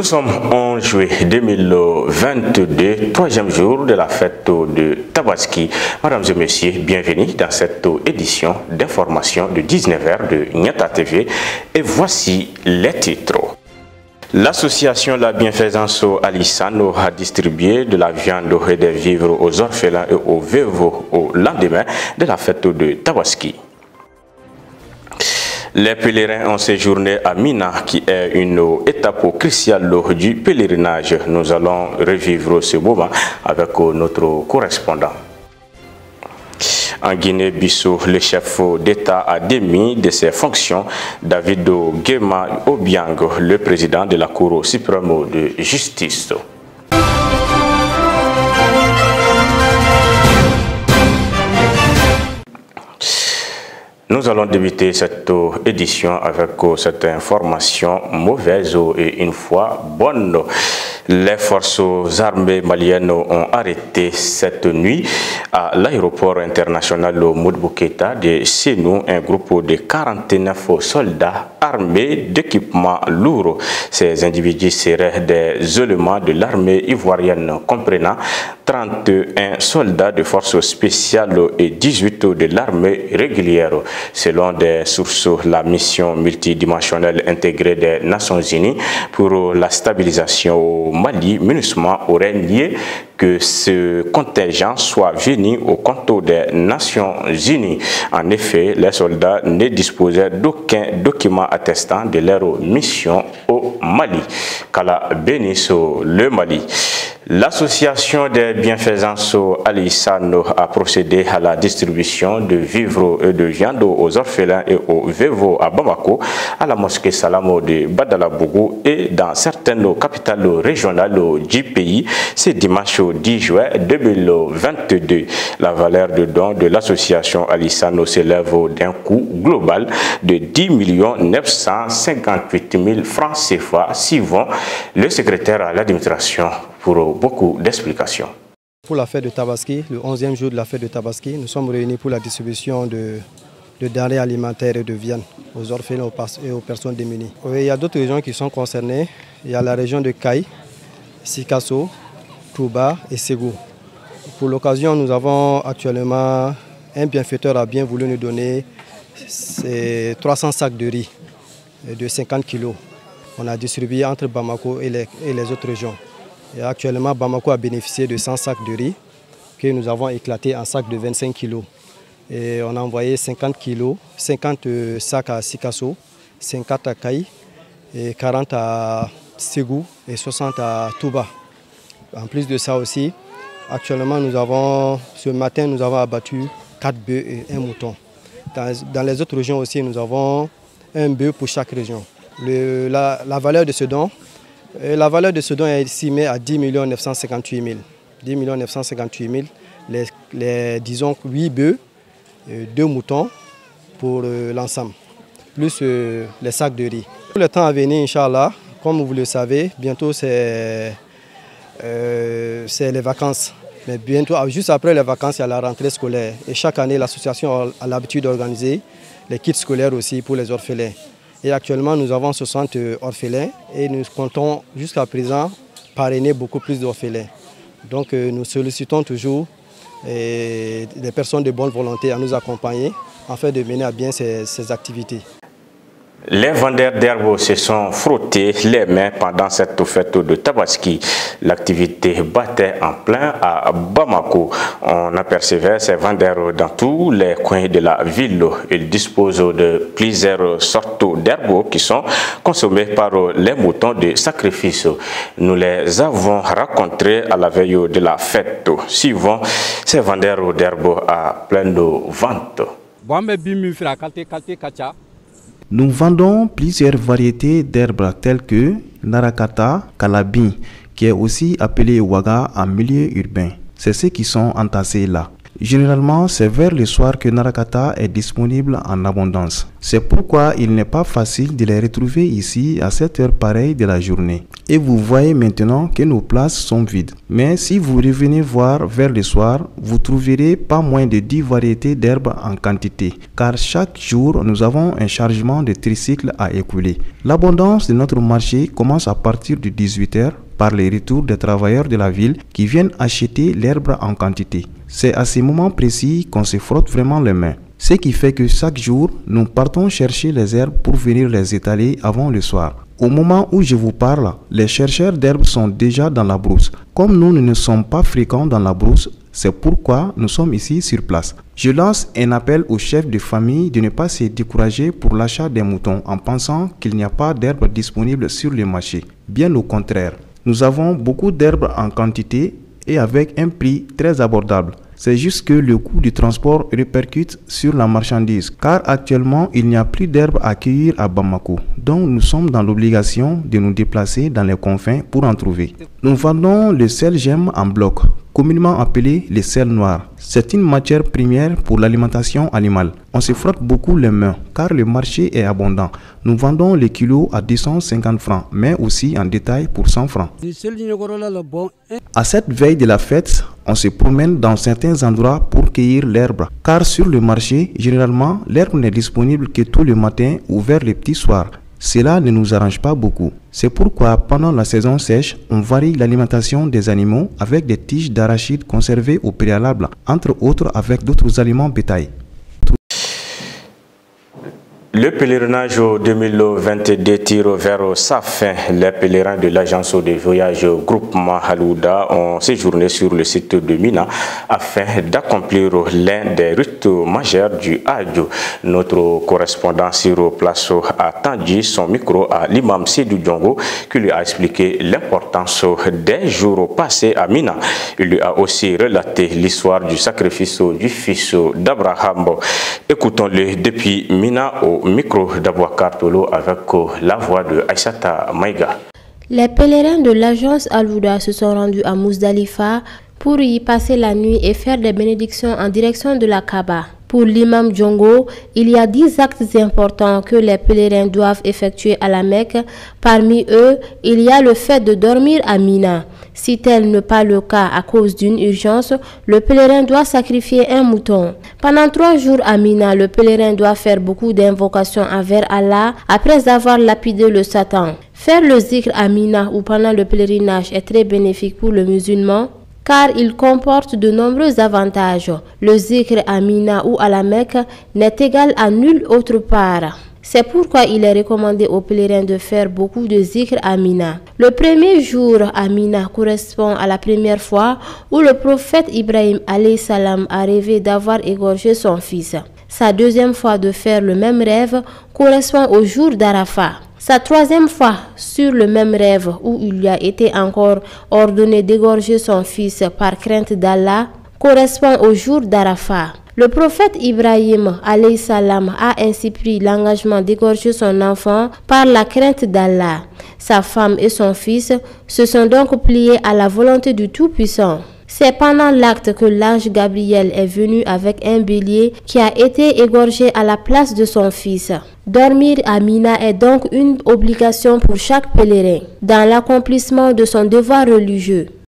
sommes 11 juillet 2022, troisième jour de la fête de Tabaski. Mesdames et messieurs, bienvenue dans cette édition d'information de 19h de Niata TV. Et voici les titres. L'association La Bienfaisance Alissano a distribué de la viande et des vivres aux orphelins et aux veuves au lendemain de la fête de Tabaski. Les pèlerins ont séjourné à Mina, qui est une étape cruciale du pèlerinage. Nous allons revivre ce moment avec notre correspondant. En Guinée-Bissau, le chef d'État a démis de ses fonctions David Guema Obiang, le président de la Cour suprême de justice. Nous allons débuter cette édition avec cette information mauvaise et une fois bonne. Les forces armées maliennes ont arrêté cette nuit à l'aéroport international Modibo Keïta de Sénou un groupe de 49 soldats armés d'équipements lourds. Ces individus seraient des éléments de l'armée ivoirienne comprenant 31 soldats de forces spéciales et 18 de l'armée régulière. Selon des sources, la mission multidimensionnelle intégrée des Nations Unies pour la stabilisation au Mali, MINUSMA, aurait nié que ce contingent soit venu au compte des Nations Unies. En effet, les soldats ne disposaient d'aucun document attestant de leur mission au Mali. Qu'Allah bénisse le Mali. L'association des bienfaisances Alissano a procédé à la distribution de vivres et de viande aux orphelins et aux veuves à Bamako, à la mosquée Salamo de Badalabougou et dans certaines capitales régionales du pays ce dimanche 10 juin 2022. La valeur de don de l'association Alissano s'élève d'un coût global de 10 958 000 francs CFA, suivant le secrétaire à l'administration pour beaucoup d'explications. Pour la fête de Tabaski, le 11e jour de la fête de Tabaski, nous sommes réunis pour la distribution de denrées alimentaires et de viande aux orphelins et aux personnes démunies. Il y a d'autres régions qui sont concernées. Il y a la région de Caï, Sikasso, Touba et Ségou. Pour l'occasion, nous avons actuellement un bienfaiteur a bien voulu nous donner 300 sacs de riz de 50 kg. On a distribué entre Bamako et les autres régions. Et actuellement, Bamako a bénéficié de 100 sacs de riz que nous avons éclatés en sacs de 25 kg. Et on a envoyé 50 sacs à Sikasso, 50 à Caï, et 40 à Ségou et 60 à Touba. En plus de ça aussi, actuellement, ce matin, nous avons abattu 4 bœufs et 1 mouton. Dans les autres régions aussi, nous avons un bœuf pour chaque région. La valeur de ce don est estimée à 10 958 000. 10 958 000, disons 8 bœufs, 2 moutons pour l'ensemble, plus les sacs de riz. Pour le temps à venir, Inch'Allah, comme vous le savez, bientôt c'est les vacances. Mais bientôt, juste après les vacances, il y a la rentrée scolaire. Et chaque année, l'association a l'habitude d'organiser les kits scolaires aussi pour les orphelins. Et actuellement, nous avons 60 orphelins et nous comptons jusqu'à présent parrainer beaucoup plus d'orphelins. Donc nous sollicitons toujours les personnes de bonne volonté à nous accompagner afin de mener à bien ces activités. Les vendeurs d'herbes se sont frottés les mains pendant cette fête de Tabaski. L'activité battait en plein à Bamako. On apercevait ces vendeurs dans tous les coins de la ville. Ils disposent de plusieurs sortes d'herbes qui sont consommées par les moutons de sacrifice. Nous les avons rencontrés à la veille de la fête. Suivant ces vendeurs d'herbes à pleine vente. Nous vendons plusieurs variétés d'herbes telles que Narakata, Kalabi, qui est aussi appelé Waga en milieu urbain. C'est ceux qui sont entassés là. Généralement, c'est vers le soir que Narakata est disponible en abondance. C'est pourquoi il n'est pas facile de les retrouver ici à cette heure pareille de la journée. Et vous voyez maintenant que nos places sont vides. Mais si vous revenez voir vers le soir, vous trouverez pas moins de 10 variétés d'herbes en quantité, car chaque jour, nous avons un chargement de tricycles à écouler. L'abondance de notre marché commence à partir de 18 h par les retours des travailleurs de la ville qui viennent acheter l'herbe en quantité. C'est à ces moments précis qu'on se frotte vraiment les mains. Ce qui fait que chaque jour, nous partons chercher les herbes pour venir les étaler avant le soir. Au moment où je vous parle, les chercheurs d'herbes sont déjà dans la brousse. Comme nous ne sommes pas fréquents dans la brousse, c'est pourquoi nous sommes ici sur place. Je lance un appel aux chefs de famille de ne pas se décourager pour l'achat des moutons en pensant qu'il n'y a pas d'herbes disponibles sur le marché. Bien au contraire, nous avons beaucoup d'herbes en quantité et avec un prix très abordable. C'est juste que le coût du transport répercute sur la marchandise, car actuellement il n'y a plus d'herbe à cueillir à Bamako. Donc nous sommes dans l'obligation de nous déplacer dans les confins pour en trouver. Nous vendons le sel gemme en bloc, communément appelé le sel noir. C'est une matière première pour l'alimentation animale. On se frotte beaucoup les mains car le marché est abondant. Nous vendons les kilos à 250 francs, mais aussi en détail pour 100 francs. À cette veille de la fête, on se promène dans certains endroits pour cueillir l'herbe, car sur le marché, généralement, l'herbe n'est disponible que tôt le matin ou vers les petits soirs. Cela ne nous arrange pas beaucoup. C'est pourquoi pendant la saison sèche, on varie l'alimentation des animaux avec des tiges d'arachide conservées au préalable, entre autres avec d'autres aliments bétail. Le pèlerinage 2022 tire vers sa fin. Les pèlerins de l'agence de voyage Groupement Halouda ont séjourné sur le site de Mina afin d'accomplir l'un des rites majeurs du Hajj. Notre correspondant sur place a tendu son micro à l'imam Sédou Djongo qui lui a expliqué l'importance des jours passés à Mina. Il lui a aussi relaté l'histoire du sacrifice du fils d'Abraham. Écoutons-le depuis Mina au micro d'Abouakar Tolo avec la voix de Aïssata Maïga. Les pèlerins de l'agence Halouda se sont rendus à Mousdalifa pour y passer la nuit et faire des bénédictions en direction de la Kaaba. Pour l'imam Djongo, il y a 10 actes importants que les pèlerins doivent effectuer à la Mecque. Parmi eux, il y a le fait de dormir à Mina. Si tel n'est pas le cas à cause d'une urgence, le pèlerin doit sacrifier un mouton. Pendant 3 jours à Mina, le pèlerin doit faire beaucoup d'invocations envers Allah après avoir lapidé le Satan. Faire le zikr à Mina ou pendant le pèlerinage est très bénéfique pour le musulman, car il comporte de nombreux avantages. Le zikr à Mina ou à la Mecque n'est égal à nulle autre part. C'est pourquoi il est recommandé aux pèlerins de faire beaucoup de zikr à Mina. Le premier jour à Mina correspond à la première fois où le prophète Ibrahim alayhi salam a rêvé d'avoir égorgé son fils. Sa deuxième fois de faire le même rêve correspond au jour d'Arafat. Sa troisième fois sur le même rêve où il lui a été encore ordonné d'égorger son fils par crainte d'Allah correspond au jour d'Arafat. Le prophète Ibrahim alayhi salam a ainsi pris l'engagement d'égorger son enfant par la crainte d'Allah. Sa femme et son fils se sont donc pliés à la volonté du Tout-Puissant. C'est pendant l'acte que l'ange Gabriel est venu avec un bélier qui a été égorgé à la place de son fils. Dormir à Mina est donc une obligation pour chaque pèlerin dans l'accomplissement de son devoir religieux.